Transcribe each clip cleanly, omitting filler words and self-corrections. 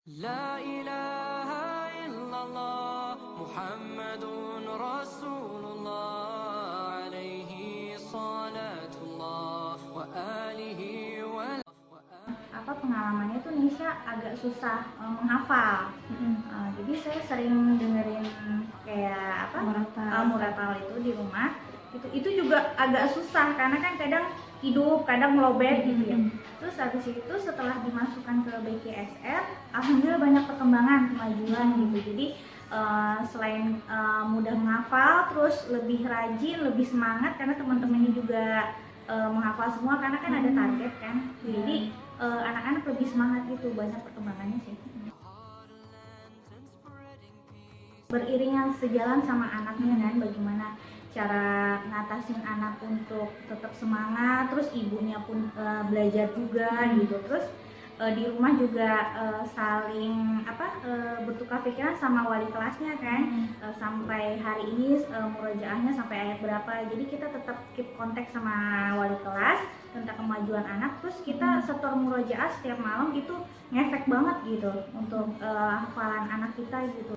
لا إله إلا الله محمد رسول الله عليه صلاة الله وآله Pengalamannya tuh Nisha agak susah menghafal. Jadi saya sering dengerin kayak muratal itu di rumah. Itu juga agak susah karena kan kadang hidup, kadang melobet gitu ya. Terus habis itu setelah dimasukkan ke BKSR, alhamdulillah banyak perkembangan, kemajuan gitu. Jadi selain mudah menghafal, terus lebih rajin, lebih semangat karena teman-temannya juga menghafal semua karena kan ada target kan. Jadi anak-anak lebih semangat gitu, banyak perkembangannya sih. Beriringan sejalan sama anaknya kan, bagaimana cara ngatasin anak untuk tetap semangat, terus ibunya pun belajar juga gitu. Terus di rumah juga saling bertukar pikiran sama wali kelasnya kan, sampai hari ini murojaahnya sampai ayat berapa. Jadi kita tetap keep kontak sama wali kelas tentang kemajuan anak. Terus kita setor murojaah setiap malam, itu ngefek banget gitu untuk hafalan anak kita gitu.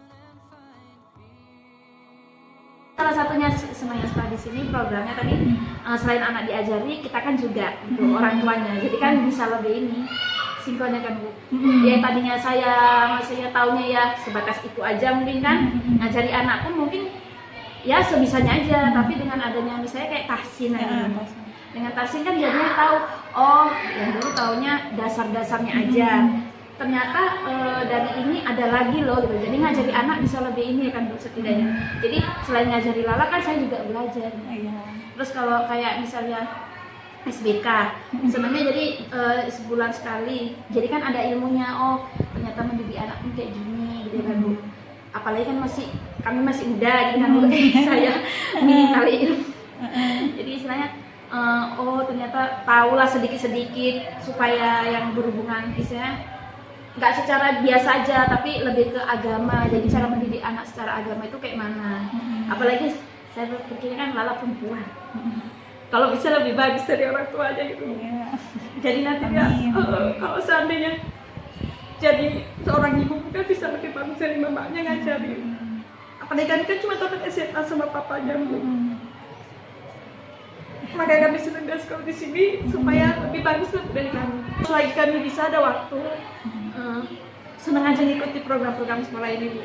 Salah satunya senangnya sekolah di sini programnya tadi selain anak diajari, kita kan juga gitu, orang tuanya. Jadi kan bisa lebih ini sinkronnya kan Bu. Ya tadinya saya taunya ya sebatas itu aja mungkin kan, ngajari anak pun mungkin ya sebisanya aja. Tapi dengan adanya misalnya kayak tahsin aja. Dengan tahsin kan jadinya tahu, oh yang dulu taunya dasar-dasarnya aja. Ternyata dari ini ada lagi loh gitu. Jadi ngajari anak bisa lebih ini kan Bu setidaknya. Jadi selain ngajari Lala kan saya juga belajar. Terus kalau kayak misalnya SBK, sebenarnya jadi sebulan sekali. Jadi kan ada ilmunya, oh ternyata mendidik anak pun kayak gini gitu kan Bu. Apalagi kan kami masih muda gitu kan Bu, saya kali ilmu. Jadi istilahnya oh ternyata tahulah sedikit-sedikit supaya yang berhubungan istilahnya nggak secara biasa aja tapi lebih ke agama. Jadi cara mendidik anak secara agama itu kayak mana. Apalagi saya berpikir kan Lala perempuan, kalau bisa lebih bagus dari orang tua aja gitu. Jadi nanti ya kalau seandainya jadi seorang ibu kan bisa lebih bagus dari mamanya ngajarin. Apalagi kan cuma tamat SMA sama papanya Bu. Maka kami senang dari sekolah di sini supaya lebih bagus dari kami. Selagi kami bisa ada waktu, senang aja ngikuti program-program sekolah ini Bu.